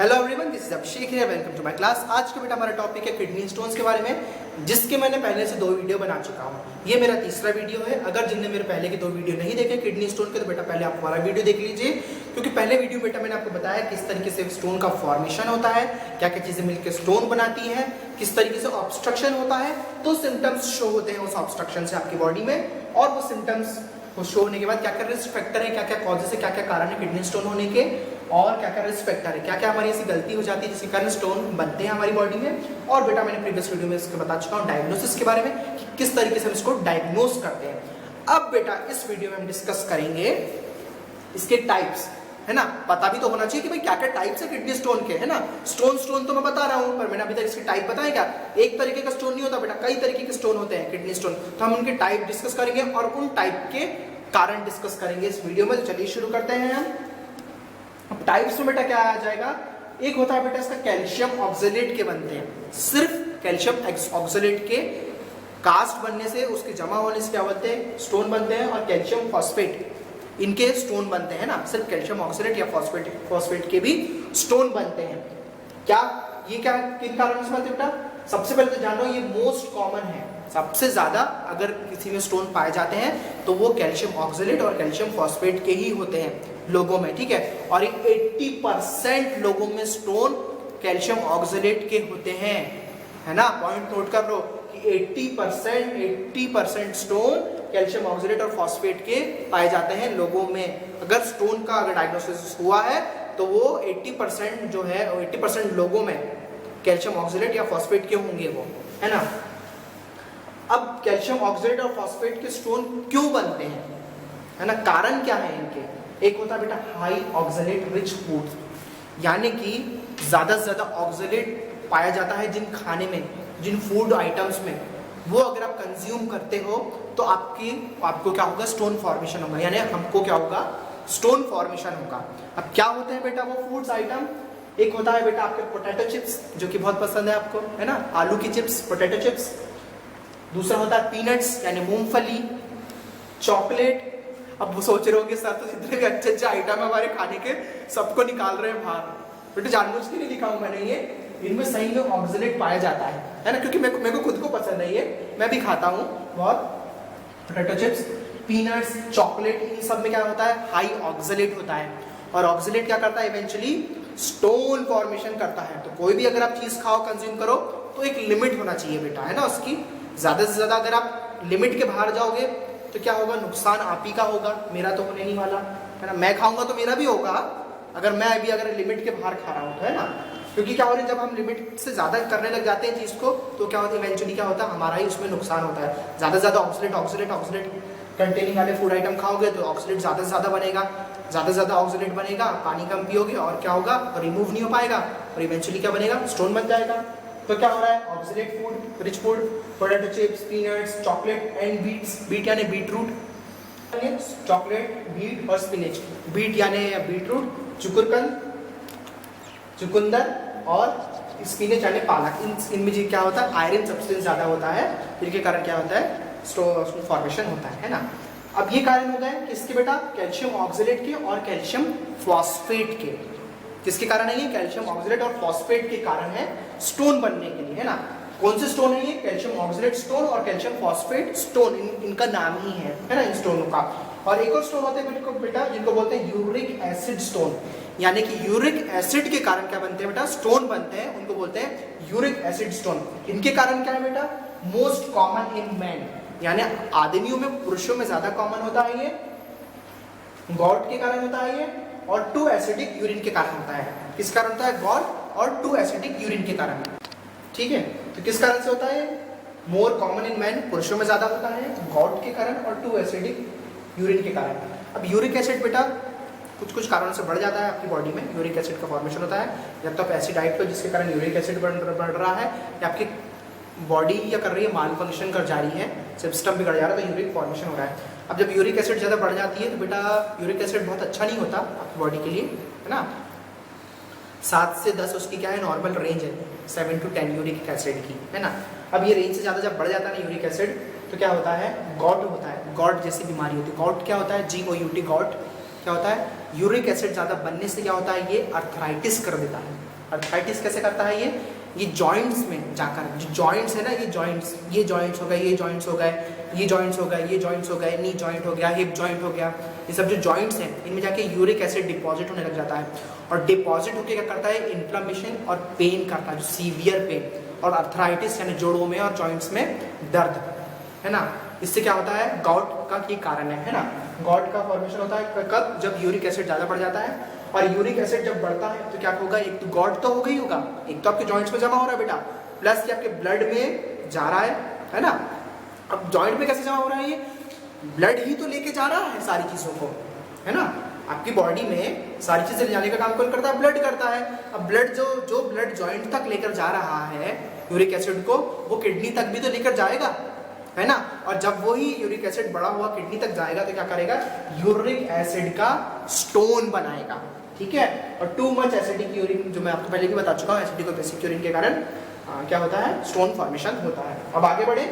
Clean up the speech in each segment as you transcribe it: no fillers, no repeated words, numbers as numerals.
Hello everyone, this is Abhishek है। Welcome to my class. आज का बेटा हमारा टॉपिक है किडनी स्टोन्स के बारे में, जिसके मैंने पहले से 2 वीडियो बना चुका हूँ। ये मेरा तीसरा वीडियो है। अगर जिनने मेरे पहले के 2 वीडियो नहीं देखे किडनी स्टोन के, तो बेटा पहले आप हमारा वीडियो देख लीजिए, क्योंकि पहले वीडियो बेटा मैंने आपको बताया किस तरीके से स्टोन का फॉर्मेशन होता है, क्या क्या चीजें मिलकर स्टोन बनाती है, किस तरीके से ऑब्स्ट्रक्शन होता है, तो सिम्टम्स शो होते हैं उस ऑब्स्ट्रक्शन से आपकी बॉडी में, और वो सिम्टम्स शो होने के बाद क्या क्या रिस्क फैक्टर है, क्या क्या कॉजेस है, क्या क्या कारण है किडनी स्टोन होने के, और क्या क्या रिस्क फैक्टर है, क्या क्या हमारी ऐसी गलती हो जाती है जिसके कारण स्टोन बनते हैं हमारी बॉडी में। और बेटा मैंने प्रीवियस वीडियो में इसके बता चुका हूँ डायग्नोसिस के बारे में कि किस तरीके से हम इसको डायग्नोस करते हैं। अब बेटा इस वीडियो में हम डिस्कस करेंगे इसके टाइप्स, है ना। पता भी तो होना चाहिए कि भाई क्या क्या टाइप्स है किडनी स्टोन के, है ना। स्टोन तो मैं बता रहा हूँ, पर मैंने अभी तक इसके टाइप बताया क्या। एक तरीके का स्टोन नहीं होता बेटा, कई तरीके के स्टोन होते हैं किडनी स्टोन। तो हम उनके टाइप डिस्कस करेंगे और उन टाइप के कारण डिस्कस करेंगे इस वीडियो में। तो चलिए शुरू करते हैं हम। अब टाइप्स में बेटा क्या आ जाएगा, एक होता है बेटा इसका कैल्शियम ऑक्सलेट के बनते हैं, सिर्फ कैल्शियम ऑक्सलेट के कास्ट बनने से, उसके जमा होने से क्या बनते हैं, स्टोन बनते हैं। और कैल्शियम फॉस्फेट, इनके स्टोन बनते हैं ना, सिर्फ कैल्शियम ऑक्सलेट या फॉस्फेट के भी स्टोन बनते हैं। क्या ये क्या किन कारणों से बनते हैं बेटा, सबसे पहले तो जान लो ये मोस्ट कॉमन है। सबसे ज्यादा अगर किसी में स्टोन पाए जाते हैं तो वो कैल्शियम ऑक्सलेट और कैल्शियम फॉस्फेट के ही होते हैं लोगों में, ठीक है। और 80% लोगों में स्टोन कैल्शियम ऑक्सलेट के होते हैं, है ना। पॉइंट नोट कर लो कि 80% स्टोन कैल्शियम ऑक्सलेट और फॉस्फेट के पाए जाते हैं लोगों में। अगर स्टोन का अगर डायग्नोसिस हुआ है तो वो 80% जो है 80% लोगों में कैल्शियम ऑक्सलेट या फॉस्फेट के होंगे वो, है ना। अब कैल्शियम ऑक्सलेट और फॉस्फेट के स्टोन क्यों बनते हैं, है ना, कारण क्या है इनके। एक होता है बेटा हाई ऑक्सलेट रिच फूड, यानी कि ज्यादा से ज्यादा ऑक्सलेट पाया जाता है जिन खाने में, जिन फूड आइटम्स में, वो अगर आप कंज्यूम करते हो तो आपको क्या होगा, स्टोन फॉर्मेशन होगा, यानी हमको क्या होगा, स्टोन फॉर्मेशन होगा। अब क्या होते हैं बेटा वो फूड्स आइटम, एक होता है बेटा आपके पोटैटो चिप्स, जो कि बहुत पसंद है आपको, है ना, आलू की चिप्स, पोटैटो चिप्स। दूसरा होता है पीनट्स यानी मूंगफली, चॉकलेट। अब वो सोच रहे होंगे सर तो जितने भी अच्छे आइटम है हमारे खाने के सबको निकाल रहे हैं बाहर, बेटा जानबूझ के नहीं लिखा हूं मैंने ये, इनमें सही में ऑक्सलेट पाया जाता है ना, क्योंकि मेरे को खुद को पसंद है ये, मैं भी खाता हूँ बहुत। पोटैटो चिप्स, पीनट्स, चॉकलेट, इन सब में क्या होता है, हाई ऑक्सलेट होता है। और ऑक्सलेट क्या करता है, इवेंचुअली स्टोन फॉर्मेशन करता है। तो कोई भी अगर आप चीज खाओ, कंज्यूम करो, तो एक लिमिट होना चाहिए बेटा, है ना उसकी। ज्यादा से ज्यादा अगर आप लिमिट के बाहर जाओगे तो क्या होगा, नुकसान आप ही का होगा, मेरा तो होने नहीं वाला, है ना। मैं खाऊंगा तो मेरा भी होगा, अगर मैं अभी अगर लिमिट के बाहर खा रहा हूँ, है ना। क्योंकि क्या हो रहा है, जब हम लिमिट से ज्यादा करने लग जाते हैं चीज को, तो क्या होता है, इवेंचुअली क्या होता है, हमारा ही उसमें नुकसान होता है। ज्यादा से ज्यादा ऑक्सलेट कंटेनिंग वाले फूड आइटम खाओगे तो ऑक्सलेट ज्यादा से ज्यादा बनेगा, ज्यादा से ज्यादा ऑक्सलेट बनेगा, पानी कम पियोगे और क्या होगा, रिमूव नहीं हो पाएगा, और इवेंचुअली क्या बनेगा, स्टोन बन जाएगा। तो क्या हो रहा है, oxalate food, rich food, potato chips, peanuts, chocolate and beet यानी बीटरूट, चॉकलेट, बीट और स्पिनच। बीट यानी बीटरूट, चुकंदर और स्पिनच यानी पालक। इनमें जी क्या होता है, आयरन सब्सटेंस ज्यादा होता है, जिनके कारण क्या होता है, स्टोन फॉर्मेशन होता है ना। अब ये कारण हो गए किसके बेटा, कैल्शियम ऑक्सलेट के और कैल्शियम फॉस्फेट के। किसके कारण है ये, कैल्शियम ऑक्सलेट और फॉस्फेट के कारण है स्टोन बनने के लिए, है ना। कौन से स्टोन है ये, कैल्शियम ऑक्सलेट स्टोन और कैल्शियम फॉस्फेट स्टोन, इनका नाम ही है ना इन स्टोनों का। और एक और स्टोन होते हैं बेटा जिनको बोलते हैं यूरिक एसिड स्टोन, यानी कि यूरिक एसिड के कारण क्या बनते हैं बेटा, स्टोन बनते हैं, उनको बोलते हैं यूरिक एसिड स्टोन। इनके कारण क्या है बेटा, मोस्ट कॉमन इन मैन, यानी आदमियों में, पुरुषों में ज्यादा कॉमन होता है ये, गॉट के कारण होता है ये, और टू एसिडिक यूरिन के कारण होता है। किस कारण होता है, गॉट और टू एसिडिक यूरिन के कारण, ठीक है। तो किस कारण से होता है, मोर कॉमन इन मैन, पुरुषों में ज्यादा होता है, गॉट के कारण और टू एसिडिक यूरिन के कारण। अब यूरिक एसिड बेटा कुछ कारणों से बढ़ जाता है आपकी बॉडी में, यूरिक एसिड का फॉर्मेशन होता है। जब तो आप ऐसी डाइट लो जिसके कारण यूरिक एसिड बढ़ रहा है, या आपकी बॉडी या कर रही है माल फंक्शन कर जा रही है, सिस्टम बिगड़ जा रहा है, तो यूरिक फॉर्मेशन हो रहा है। अब जब यूरिक एसिड ज़्यादा बढ़ जाती है तो बेटा यूरिक एसिड बहुत अच्छा नहीं होता आपकी बॉडी के लिए, है ना। 7 से 10 उसकी क्या है, नॉर्मल रेंज है, 7 to 10 यूरिक एसिड की, है ना। अब ये रेंज से ज़्यादा जब बढ़ जाता है ना यूरिक एसिड, तो क्या होता है, गॉट होता है, गॉट जैसी बीमारी होती है। गॉट क्या होता है, GOUT, गॉट क्या होता है, यूरिक एसिड ज़्यादा बनने से क्या होता है, ये अर्थराइटिस कर देता है। अर्थराइटिस कैसे करता है ये जॉइंट्स में जाकर, जो जॉइंट्स है ना, ये जॉइंट्स हो गए, ये जॉइंट्स हो गए, ये जॉइंट्स हो गए, ये जॉइंट्स हो गए, नी जॉइंट हो गया, हिप जॉइंट हो गया, ये सब जो जॉइंट्स हैं इनमें जाके यूरिक एसिड डिपॉजिट होने लग जाता है। और डिपॉजिट होकर क्या करता है, इन्फ्लेमेशन और पेन करता है, जो सीवियर पेन, और अर्थराइटिस यानी जोड़ों में और जॉइंट्स में दर्द, है ना। इससे क्या होता है, गॉट का की कारण है ना। गॉट का फॉर्मेशन होता है कब, जब यूरिक एसिड ज़्यादा बढ़ जाता है। और यूरिक एसिड जब बढ़ता है तो क्या होगा, एक तो गॉट तो होगा ही होगा, एक तो आपके जॉइंट्स में जमा हो रहा है बेटा, प्लस कि आपके ब्लड में जा रहा है ना। अब जॉइंट में कैसे जमा हो रहा है, ये ब्लड ही तो लेके जा रहा है सारी चीज़ों को, है ना। आपकी बॉडी में सारी चीज़ें ले जाने का काम कौन करता है, ब्लड करता है। अब ब्लड जो ब्लड जॉइंट तक लेकर जा रहा है यूरिक एसिड को, वो किडनी तक भी तो लेकर जाएगा, है ना। और जब वही यूरिक एसिड बढ़ा हुआ किडनी तक जाएगा तो क्या करेगा, यूरिक एसिड का स्टोन बनाएगा, ठीक है। और टू मच एसिडिक यूरिन, जो मैं आपको पहले भी बता चुका हूँ, एसिडिक और बेसिक यूरिन के कारण क्या होता है, स्टोन फॉर्मेशन होता है। अब आगे बढ़े,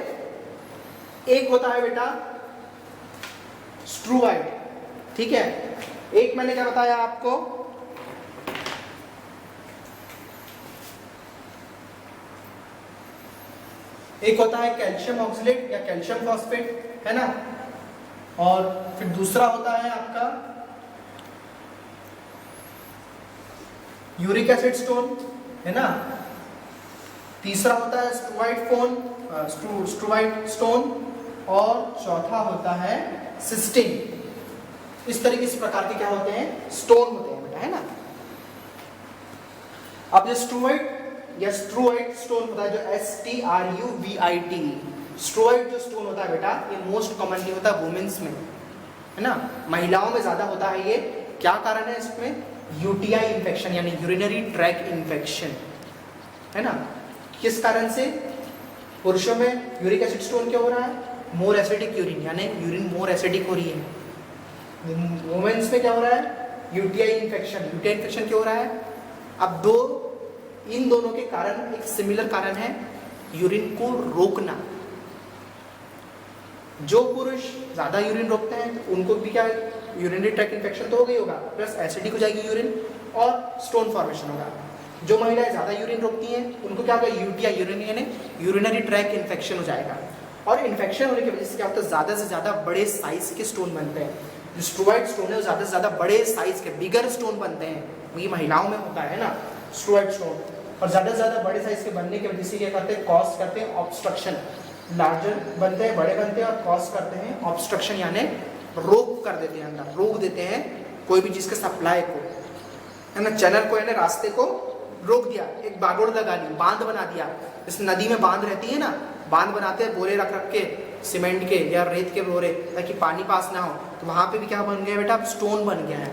एक होता है बेटा स्ट्रूवाइड, ठीक है। एक मैंने क्या बताया आपको, एक होता है कैल्शियम ऑक्सलेट या कैल्शियम फॉस्फेट, है ना। और फिर दूसरा होता है आपका यूरिक एसिड स्टोन, है ना। तीसरा होता है स्ट्रूवाइड स्टोन, और चौथा होता है सिस्टीन। इस तरीके से प्रकार के क्या होते हैं, स्टोन होते हैं बेटा, है ना। अब जो स्ट्रूवाइड या स्ट्रूवाइड स्टोन होता है, जो STRUVIT, स्ट्रूवाइड जो स्टोन होता है बेटा, ये मोस्ट कॉमनली होता है वुमेन्स में, है ना। महिलाओं में ज्यादा होता है ये। क्या कारण है इसमें, UTI इन्फेक्शन यानी यूरिनरी ट्रैक इन्फेक्शन, है ना। किस कारण से, पुरुषों में यूरिक एसिड स्टोन क्यों हो रहा है, मोर एसिडिक यूरिन, यानी यूरिन मोर एसिडिक हो रही है। वुमेन्स में क्या हो रहा है, UTI इन्फेक्शन क्यों हो रहा है। अब इन दोनों के कारण एक सिमिलर कारण है, यूरिन को रोकना। जो पुरुष ज्यादा यूरिन रोकते हैं तो उनको भी क्या, यूरिनरी ट्रैक इन्फेक्शन तो हो गई होगा, प्लस एसिडिक हो जाएगी यूरिन और स्टोन फॉर्मेशन होगा। जो महिलाएं ज्यादा यूरिन रोकती हैं उनको क्या होगा, UTI यानी यूरिनरी ट्रैक इन्फेक्शन हो जाएगा। और इन्फेक्शन होने की वजह से क्या होता है, ज्यादा से ज्यादा बड़े साइज के स्टोन बनते हैं। जो स्ट्रूवाइड स्टोन है वो ज्यादा से ज्यादा बड़े साइज के बिगर स्टोन बनते हैं, ये महिलाओं में होता है ना स्ट्रूवाइड स्टोन। और ज्यादा से ज्यादा बड़े साइज के बनने की वजह से क्या करते हैं, कॉज करते हैं ऑब्स्ट्रक्शन, लार्जर बनते हैं, बड़े बनते हैं, और कॉज करते हैं ऑब्स्ट्रक्शन यानी रोक कर देते हैं, अंदर रोक देते हैं कोई भी चीज के सप्लाई को, है ना। चैनल को यानी रास्ते को रोक दिया, एक बागोड़ लगा ली, बांध बना दिया। इस नदी में बांध रहती है ना, बांध बनाते हैं बोरे रख रख के, सीमेंट के या रेत के बोरे, ताकि पानी पास ना हो। तो वहां पे भी क्या बन गया बेटा, स्टोन बन गया है,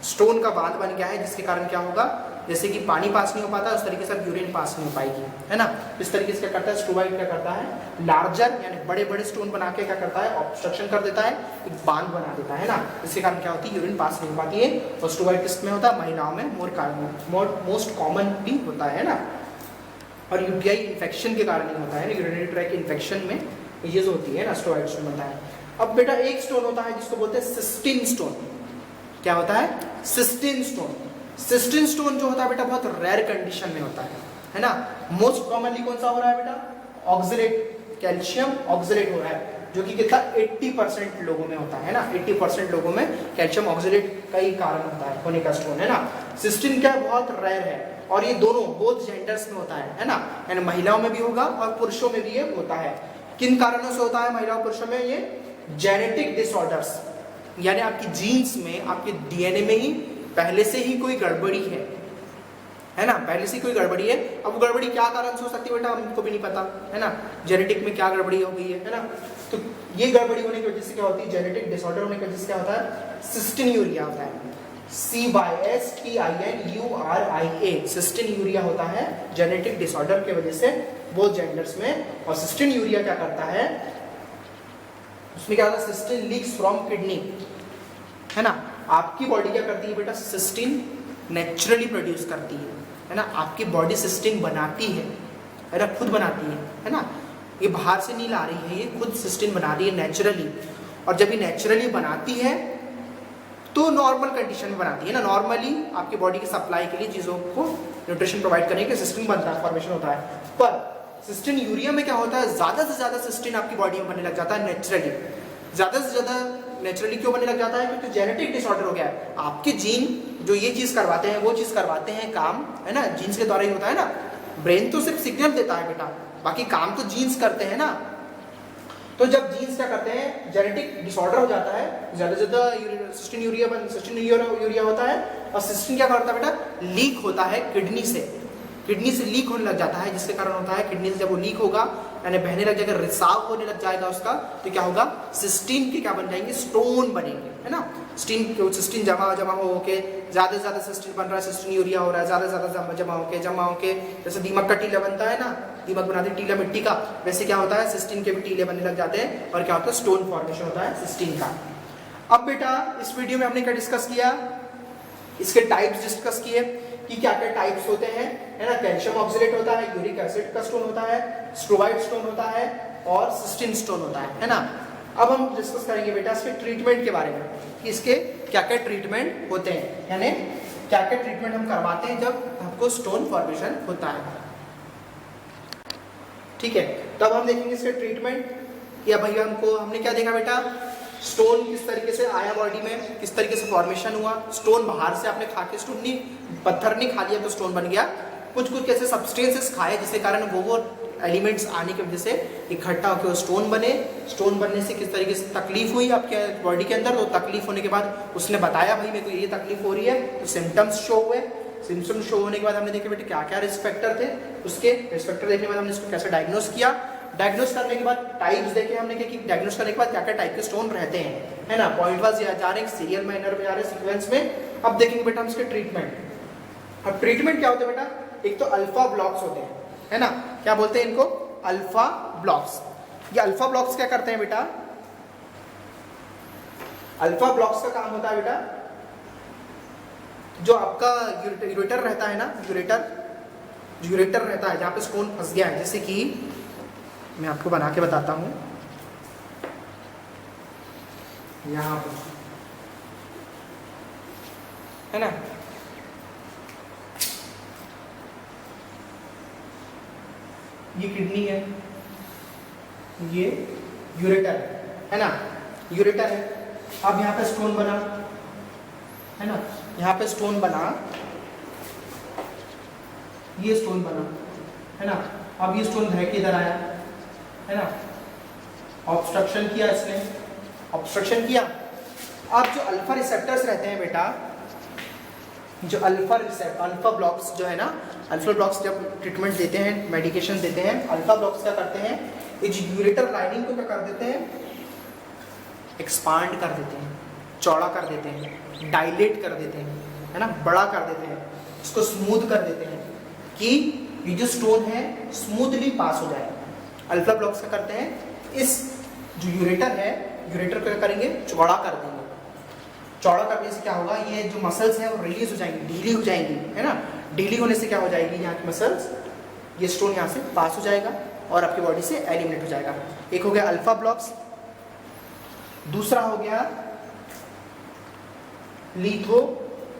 स्टोन का बांध बन गया है, जिसके कारण क्या होगा, जैसे कि पानी पास नहीं हो पाता उस तरीके से यूरिन पास नहीं हो पाएगी, है ना। इस तरीके से क्या करता है स्ट्रूवाइड, क्या करता है, लार्जर यानी बड़े बड़े स्टोन बना के क्या करता है, ऑब्स्ट्रक्शन कर देता है, एक बांध बना देता है ना। इसके कारण क्या होती है, यूरिन पास नहीं हो पाती है। और स्ट्रूवाइड किस में होता है, महिलाओं में मोस्ट कॉमनली होता है ना। और UTI इन्फेक्शन के कारण नहीं होता है, यूरिनरी ट्रैक इन्फेक्शन में ये जो होती है ना, स्ट्रूवाइड स्टोन बनता है। अब बेटा एक स्टोन होता है जिसको बोलते हैं सिस्टीन स्टोन। क्या होता है, सिस्टीन स्टोन। सिस्टीन स्टोन जो होता है बेटा बहुत रेयर कंडीशन में होता है ना। मोस्ट कॉमनली कौन सा हो रहा है बेटा, ऑक्सलेट, कैल्शियम ऑक्सलेट हो रहा है, जो कि कितना 80% लोगों में होता है ना। 80% लोगों में कैल्शियम ऑक्सलेट का ही कारण होता है होने का स्टोन, है ना। सिस्टीन क्या बहुत रेयर है, और ये दोनों बोथ जेंडर्स में होता है ना, यानी महिलाओं में भी होगा और पुरुषों में भी ये होता है। किन कारणों से होता है महिलाओं पुरुषों में, ये जेनेटिक डिसऑर्डर्स, यानी आपकी जीन्स में, आपके DNA में ही पहले से ही कोई गड़बड़ी है ना, पहले से कोई गड़बड़ी है। अब वो गड़बड़ी क्या कारण से हो सकती है बेटा, हमको भी नहीं पता, है ना। जेनेटिक में क्या गड़बड़ी हो गई है ना। तो ये गड़बड़ी होने की वजह से क्या होती है, जेनेटिक डिसऑर्डर होने की वजह से क्या होता है, सिस्टीन यूरिया होता है, CYSTINURIA, सिस्टीन यूरिया होता है जेनेटिक डिसऑर्डर के वजह से वो जेंडर्स में। और सिस्टीन यूरिया क्या करता है, उसमें क्या होता है, सिस्टीन लीक्स फ्रॉम किडनी, है ना। आपकी बॉडी क्या करती है बेटा, सिस्टीन नेचुरली प्रोड्यूस करती है ना। आपकी बॉडी सिस्टीन बनाती है ना, खुद बनाती है ना। ये बाहर से नहीं ला रही है, ये खुद सिस्टीन बना रही है नेचुरली। और जब ये नेचुरली बनाती है तो नॉर्मल कंडीशन में बनाती है ना, नॉर्मली आपकी बॉडी की सप्लाई के लिए चीज़ों को न्यूट्रिशन प्रोवाइड करने के सिस्टम बनता है, फॉर्मेशन होता है। पर सिस्टीन यूरिया में क्या होता है, ज़्यादा से ज़्यादा सिस्टीन आपकी बॉडी में बनने लग जाता है नेचुरली। ज़्यादा से ज़्यादा नेचुरली क्यों बनने लग जाता है, क्योंकि जेनेटिक डिसऑर्डर हो गया है। आपके जीन जो ये चीज़ करवाते हैं वो चीज़ करवाते हैं काम, है ना, जीन्स के द्वारा ही होता है ना। ब्रेन तो सिर्फ सिग्नल देता है बेटा, बाकी काम तो जीन्स करते हैं ना। तो जब जीन्स क्या करते हैं, जेनेटिक डिसऑर्डर हो जाता है, ज़्यादा से ज़्यादा सिस्टीन यूरिया होता है। और सिस्टीन क्या करता है बेटा, लीक होता है किडनी से लीक होने लग जाता है, जिसके कारण होता है किडनी से जब वो लीक होगा यानी बहने लग जाएगा, रिसाव होने लग जाएगा उसका, तो क्या होगा, सिस्टीन के क्या बन जाएंगे, स्टोन बनेंगे, है ना। सिस्टीन जमा होके ज़्यादा से ज़्यादा सिस्टीन बन रहा है, सिस्टीन यूरिया हो रहा है, ज़्यादा से ज़्यादा जमा होके जैसे दीमक का टीला बनता है ना, दीमक बनाते हैं टीला मिट्टी का, वैसे क्या होता है, सिस्टीन के भी टीले बनने लग जाते हैं और क्या होता है, स्टोन फॉर्मेशन होता है सिस्टीन का। अब बेटा इस वीडियो में हमने क्या डिस्कस किया, इसके टाइप्स डिस्कस किए कि क्या क्या टाइप्स होते हैं, है ना। कैल्शियम ऑक्सलेट होता है, यूरिक एसिड का स्टोन होता है, स्ट्रोवाइड स्टोन होता है और सिस्टीन स्टोन होता है ना। अब हम डिस्कस करेंगे बेटा इसके ट्रीटमेंट के बारे में कि इसके क्या क्या ट्रीटमेंट होते हैं, यानी क्या क्या ट्रीटमेंट हम करवाते हैं जब हमको स्टोन फॉर्मेशन होता है। ठीक है, तब हम देखेंगे इसके ट्रीटमेंट। या भैया हमने क्या देखा बेटा, स्टोन किस तरीके से आया बॉडी में, किस तरीके से फॉर्मेशन हुआ। स्टोन बाहर से आपने खा के स्टोन नहीं, पत्थर नहीं खा लिया तो स्टोन बन गया, कुछ कैसे सब्सटेंसेस खाए जिसके कारण वो एलिमेंट्स आने की वजह से इकट्ठा होकर स्टोन बने। स्टोन बनने से किस तरीके से तकलीफ हुई आपके बॉडी के अंदर, तो तकलीफ होने के बाद उसने बताया भाई मेरे को ये तकलीफ हो रही है, तो सिम्टम्स शो हुए। सिम्टम्स शो होने के बाद हमने देखे बेटे क्या क्या रिस्क फैक्टर थे, उसके रिस्क फैक्टर देखने के बाद हमने इसको कैसे डायग्नोस किया। डायग्नोस करने के बाद टाइप्स देखे हमने कि डायग्नोस करने के बाद क्या क्या टाइप के स्टोन रहते हैं, है ना। पॉइंट वाइज जा रहे हैं, सीरियल मैनर में जा रहे हैं, सीक्वेंस में। अब देखेंगे बेटा हम इसके ट्रीटमेंट। अब ट्रीटमेंट क्या होते हैं बेटा, एक तो अल्फा ब्लॉक्स होते हैं, है ना। क्या बोलते हैं इनको, अल्फा ब्लॉक्स। ये अल्फा ब्लॉक्स क्या करते हैं बेटा, अल्फा ब्लॉक्स का काम होता है बेटा, जो आपका यूरेटर रहता है ना, यूरेटर रहता है जहाँ पे स्टोन फंस गया है, जैसे कि मैं आपको बना के बताता हूँ, यहाँ पर है ना, ये किडनी है, ये यूरेटर है ना, यूरेटर है। अब यहाँ पे स्टोन बना, है ना, यहाँ पे स्टोन बना, ये स्टोन बना, है ना। अब ये स्टोन बह के इधर आया, है ना, ऑब्स्ट्रक्शन किया इसने, ऑब्स्ट्रक्शन किया। अब जो अल्फा रिसेप्टर्स रहते हैं बेटा, जो अल्फा ब्लॉक्स जो है ना, अल्फा ब्लॉक्स जब ट्रीटमेंट देते हैं, मेडिकेशन देते हैं, अल्फा ब्लॉक्स क्या करते हैं, इस यूरेटर लाइनिंग को क्या कर देते हैं, एक्सपांड कर देते हैं, चौड़ा कर देते हैं, डायलेट कर देते हैं, है ना, बड़ा कर देते हैं, इसको स्मूथ कर देते हैं कि ये जो स्टोन है स्मूथली पास हो जाए। अल्फा ब्लॉक्स क्या करते हैं, इस जो यूरेटर है, यूरेटर को क्या करेंगे, चौड़ा कर देंगे। चौड़ा करने से क्या होगा, ये जो मसल्स हैं वो रिलीज हो जाएंगी, ढीली हो जाएंगी, है ना। ढीली होने से क्या हो जाएगी, यहाँ की मसल्स, ये स्टोन यहाँ से पास हो जाएगा और आपकी बॉडी से एलिमिनेट हो जाएगा। एक हो गया अल्फा ब्लॉक्स, दूसरा हो गया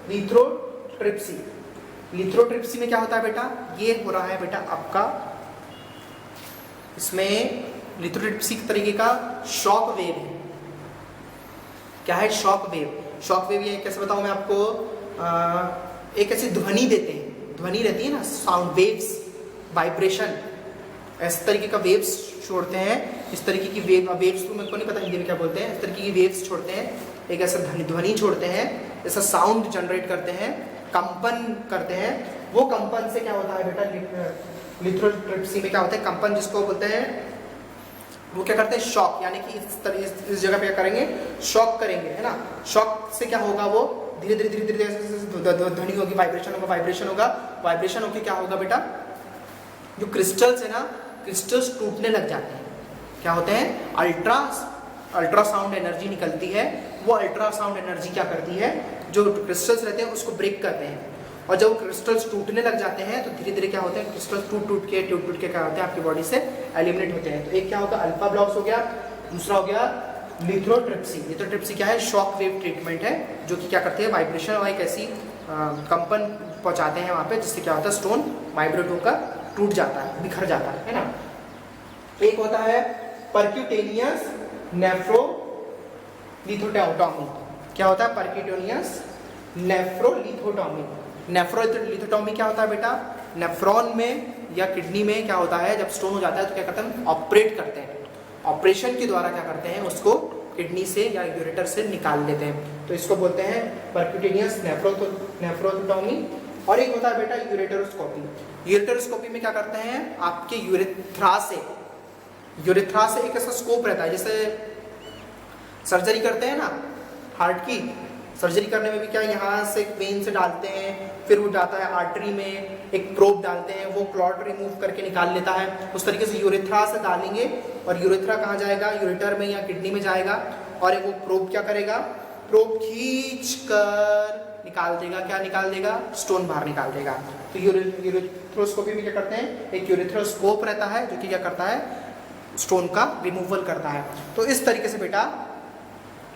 लिथोट्रिप्सी। लिथोट्रिप्सी में क्या होता है बेटा, ये हो रहा है बेटा आपका, इसमें लिथोट्रिप्सी तरीके का शॉक वेव है। क्या है शॉक वेव, शॉक वेव ये कैसे बताऊं मैं आपको, एक ऐसी ध्वनि देते हैं, ध्वनि रहती है ना, साउंड वेव्स, वाइब्रेशन, इस तरीके का वेव्स छोड़ते हैं, इस तरीके की वेव्स तो मेरे को नहीं पता हिंदी में क्या बोलते हैं, इस तरीके की वेव्स छोड़ते हैं, एक ऐसा ध्वनि छोड़ते हैं, ऐसा साउंड जनरेट करते हैं, कंपन करते हैं। वो कंपन से क्या होता है बेटा, लिथोट्रिप्सी में क्या होता है, कंपन जिसको बोलते हैं, वो क्या करते हैं, शॉक, यानी कि इस जगह पे क्या करेंगे, शॉक करेंगे, है ना। शॉक से क्या होगा, वो धीरे धीरे ध्वनि होगी, वाइब्रेशन होकर क्या होगा बेटा, जो क्रिस्टल्स है ना, क्रिस्टल्स टूटने लग जाते हैं। क्या होते हैं, अल्ट्रासाउंड एनर्जी निकलती है, वो अल्ट्रासाउंड एनर्जी क्या करती है, जो क्रिस्टल्स रहते हैं उसको ब्रेक करते हैं, और जब क्रिस्टल्स टूटने लग जाते हैं तो धीरे धीरे क्या होते हैं, क्रिस्टल्स टूट के क्या होते हैं, आपकी बॉडी से एलिमिनेट होते हैं। तो एक क्या होगा, अल्फा ब्लॉक्स हो गया, दूसरा हो गया लिथोट्रिप्सी। लिथोट्रिप्सी क्या है? शॉक वेव ट्रीटमेंट है, जो कि क्या करते हैं, वाइब्रेशन और एक ऐसी कंपन पहुंचाते हैं वहाँ पे, जिससे क्या होता है, स्टोन वाइब्रेट होकर टूट जाता है, बिखर जाता है ना। एक होता है परक्यूटेनियस नेफ्रोलिथोटॉमी। क्या होता है? परक्यूटेनियस नेफ्रोलिथोटॉमी। नेफ्रोलिथोटॉमी क्या होता है बेटा? नेफ्रॉन में या किडनी में क्या होता है, जब स्टोन हो जाता है तो क्या करते हैं, ऑपरेट करते हैं, ऑपरेशन के द्वारा क्या करते हैं, उसको किडनी से या यूरेटर से निकाल लेते हैं, तो इसको बोलते हैं परक्यूटेनियस नेफ्रोलिथोटॉमी। और एक होता है बेटा यूरेटरोस्कोपी। यूरेटरोस्कोपी में क्या करते हैं, आपके यूरेथ्रा से एक ऐसा स्कोप रहता है, जैसे सर्जरी करते हैं ना हार्ट की, सर्जरी करने में भी क्या, यहाँ से वेन से डालते हैं, फिर वो जाता है आर्टरी में, एक प्रोब डालते हैं, वो क्लॉट रिमूव करके निकाल लेता है। उस तरीके से यूरेथ्रा से डालेंगे, और यूरेथ्रा कहाँ जाएगा, यूरेटर में या किडनी में जाएगा, और वो प्रोब क्या करेगा, प्रोब खींच कर निकाल देगा, क्या निकाल देगा, स्टोन बाहर निकाल देगा। तो यूरेथ्रोस्कोपी में क्या करते हैं, एक यूरेथ्रोस्कोप रहता है जो कि क्या करता है, स्टोन का रिमूवल करता है। तो इस तरीके से बेटा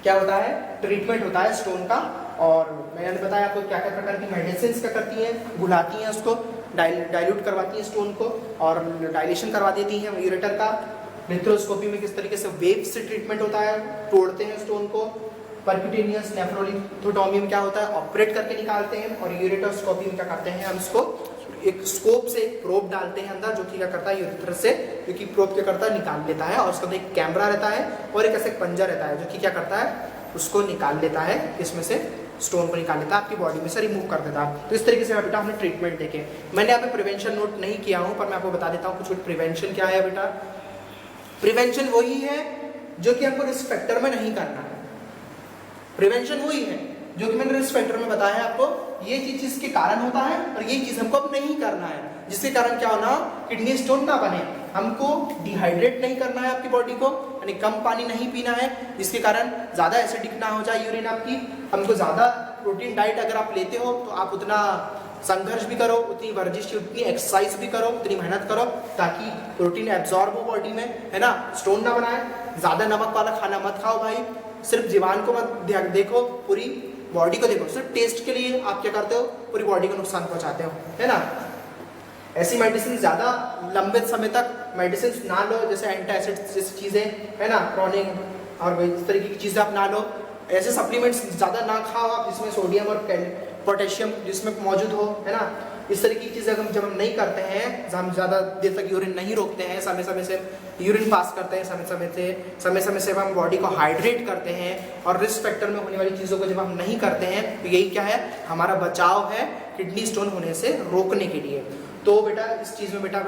क्या होता है, ट्रीटमेंट होता है स्टोन का। और मैंने बताया आपको क्या क्या प्रकार की मेडिसिन क्या करती हैं, बुलाती हैं उसको, डाइल्यूट करवाती हैं स्टोन को, और डायलेशन करवा देती हैं यूरेटर का। लिथोस्कोपी में किस तरीके से वेव से ट्रीटमेंट होता है, तोड़ते हैं स्टोन को। परक्यूटेनियस नेफ्रोलिथोटॉमी में क्या होता है, ऑपरेट करके निकालते हैं। और यूरेटरोस्कोपी में क्या करते हैं, हम इसको एक स्कोप से एक प्रोब डालते हैं अंदर, जो कि क्या करता है, यूरेटर से, क्योंकि प्रोब क्या करता है, निकाल लेता है, और उसके अंदर एक कैमरा रहता है और एक ऐसे पंजा रहता है, जो कि क्या करता है, उसको निकाल लेता है, इसमें से स्टोन को निकाल लेता है, आपकी बॉडी में से रिमूव कर देता है। तो इस तरीके से बेटा हमने ट्रीटमेंट देखे। मैंने यहाँ पे प्रिवेंशन नोट नहीं किया हूँ, पर मैं आपको बता देता हूँ कुछ प्रिवेंशन क्या है बेटा। प्रिवेंशन वही है जो कि हमको रिस्क फैक्टर में नहीं करना है। प्रिवेंशन वही है जो कि मैंने रिस्क फैक्टर में बताया है आपको, ये चीज इसके कारण होता है और ये चीज हमको अब नहीं करना है, जिसके कारण क्या होना, किडनी स्टोन ना बने। हमको डिहाइड्रेट नहीं करना है आपकी बॉडी को, यानी कम पानी नहीं पीना है, जिसके कारण ज्यादा एसिडिक ना हो जाए यूरिन आपकी। हमको ज्यादा प्रोटीन डाइट अगर आप लेते हो तो आप उतना संघर्ष भी करो, उतनी वर्जिश, उतनी एक्सरसाइज भी करो, उतनी मेहनत करो, ताकि प्रोटीन एब्जॉर्ब हो बॉडी में, है ना, स्टोन ना बनाए। ज्यादा नमक वाला खाना मत खाओ भाई, सिर्फ जीवान को मत देखो, पूरी बॉडी को देखो। सिर्फ टेस्ट के लिए आप क्या करते हो, पूरी बॉडी को नुकसान पहुंचाते हो, है ना। ऐसी मेडिसिन ज्यादा लंबे समय तक मेडिसिन ना लो, जैसे एंटासिड जैसी चीजें, है ना, क्रॉनिक और इस तरीके की चीजें आप ना लो। ऐसे सप्लीमेंट्स ज्यादा ना खाओ आप जिसमें सोडियम और पोटेशियम जिसमें मौजूद हो, है ना। इस तरह की चीजें जब हम नहीं करते हैं, हम ज्यादा देर तक यूरिन नहीं रोकते हैं, समय समय से यूरिन पास करते हैं, समय समय से हम बॉडी को हाइड्रेट करते हैं, और रिस्क फैक्टर में होने वाली चीज़ों को जब हम नहीं करते हैं, तो यही क्या है, हमारा बचाव है किडनी स्टोन होने से रोकने के लिए। तो बेटा इस चीज़ में बेटा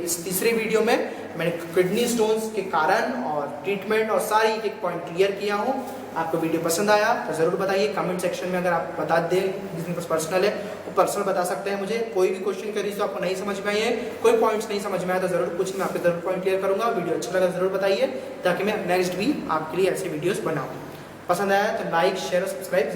इस तीसरी वीडियो में मैंने किडनी स्टोन्स के कारण और ट्रीटमेंट और सारी एक पॉइंट क्लियर किया हूँ। आपको वीडियो पसंद आया तो ज़रूर बताइए कमेंट सेक्शन में। अगर आप बता दें, जिसके पास पर्सनल है वो पर्सनल बता सकते हैं मुझे। कोई भी क्वेश्चन करिए तो आपको नहीं समझ में आए, कोई पॉइंट्स नहीं समझ में आया तो ज़रूर पूछिए, मैं आपके ज़रूर पॉइंट क्लियर करूँगा। वीडियो अच्छा लगा ज़रूर बताइए, ताकि मैं नेक्स्ट भी आपके लिए ऐसे वीडियोज़ बनाऊँ। पसंद आया तो लाइक शेयर और सब्सक्राइब